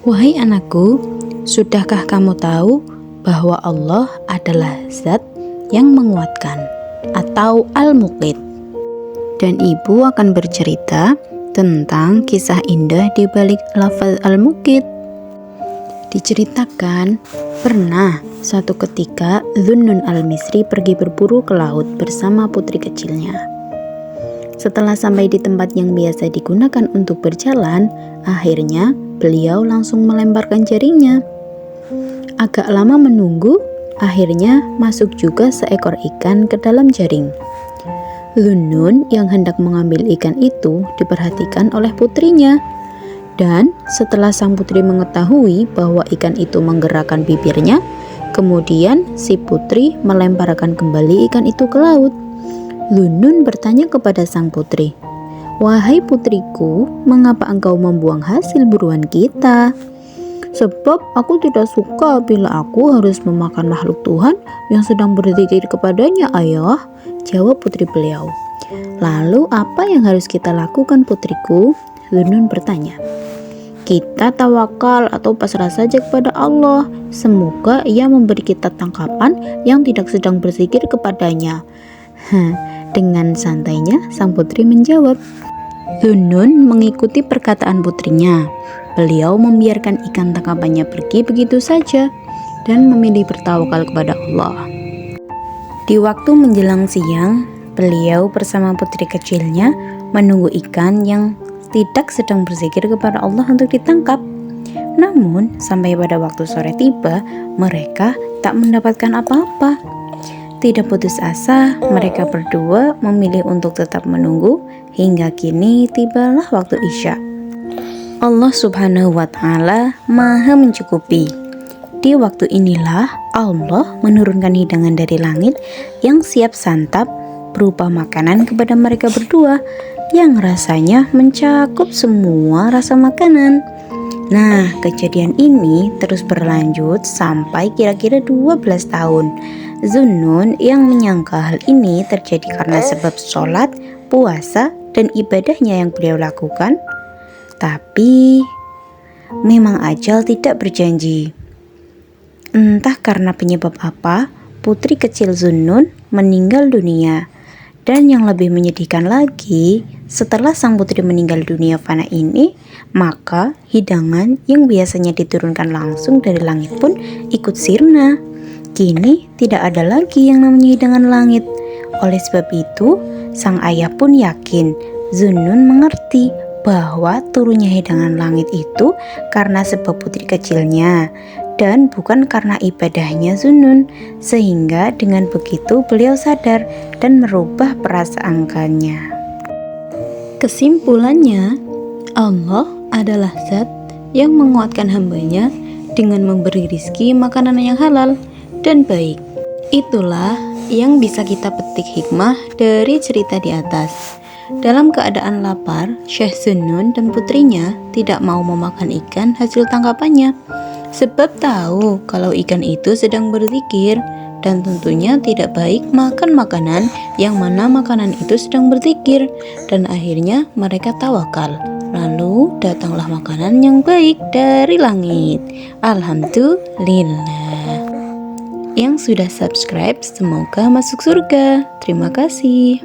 Wahai anakku, sudahkah kamu tahu bahwa Allah adalah zat yang menguatkan atau Al-Muqit? Dan ibu akan bercerita tentang kisah indah di balik lafaz Al-Muqit. Diceritakan, pernah suatu ketika Dhunnun al-Misri pergi berburu ke laut bersama putri kecilnya. Setelah sampai di tempat yang biasa digunakan untuk berjalan, akhirnya beliau langsung melemparkan jaringnya. Agak lama menunggu, akhirnya masuk juga seekor ikan ke dalam jaring. Dhunnun yang hendak mengambil ikan itu diperhatikan oleh putrinya. Dan setelah sang putri mengetahui bahwa ikan itu menggerakkan bibirnya, kemudian si putri melemparkan kembali ikan itu ke laut. Dhunnun bertanya kepada sang putri, "Wahai putriku, mengapa engkau membuang hasil buruan kita?" "Sebab aku tidak suka bila aku harus memakan makhluk Tuhan yang sedang berzikir kepadanya, ayah," jawab putri beliau. "Lalu apa yang harus kita lakukan, putriku?" Dhunnun bertanya. "Kita tawakal atau pasrah saja kepada Allah. Semoga Ia memberi kita tangkapan yang tidak sedang berzikir kepadanya." Dengan santainya sang putri menjawab. Dhunnun mengikuti perkataan putrinya. Beliau membiarkan ikan tangkapannya pergi begitu saja dan memilih bertawakal kepada Allah. Di waktu menjelang siang, beliau bersama putri kecilnya menunggu ikan yang tidak sedang berzikir kepada Allah untuk ditangkap. Namun, sampai pada waktu sore tiba, mereka tak mendapatkan apa-apa. Tidak putus asa, mereka berdua memilih untuk tetap menunggu hingga kini tibalah waktu Isya. Allah Subhanahu wa Ta'ala Maha mencukupi. Di waktu inilah Allah menurunkan hidangan dari langit yang siap santap berupa makanan kepada mereka berdua yang rasanya mencakup semua rasa makanan. Nah, kejadian ini terus berlanjut sampai kira-kira 12 tahun. Dhunnun yang menyangka hal ini terjadi karena sebab sholat, puasa, dan ibadahnya yang beliau lakukan. Tapi memang ajal tidak berjanji. Entah karena penyebab apa, putri kecil Dhunnun meninggal dunia. Dan yang lebih menyedihkan lagi, setelah sang putri meninggal dunia fana ini, maka hidangan yang biasanya diturunkan langsung dari langit pun ikut sirna. Kini tidak ada lagi yang namanya hidangan langit. Oleh sebab itu, sang ayah pun yakin Dhunnun mengerti bahwa turunnya hidangan langit itu karena sebab putri kecilnya dan bukan karena ibadahnya Dhunnun. Sehingga dengan begitu beliau sadar dan merubah perasaannya. Kesimpulannya, Allah adalah zat yang menguatkan hambanya dengan memberi rizki makanan yang halal dan baik. Itulah yang bisa kita petik hikmah dari cerita di atas. Dalam keadaan lapar, Syekh Dhunnun dan putrinya tidak mau memakan ikan hasil tangkapannya, sebab tahu kalau ikan itu sedang berzikir dan tentunya tidak baik makan makanan yang mana makanan itu sedang berzikir. Dan akhirnya mereka tawakal. Lalu datanglah makanan yang baik dari langit. Alhamdulillah. Yang sudah subscribe semoga masuk surga. Terima kasih.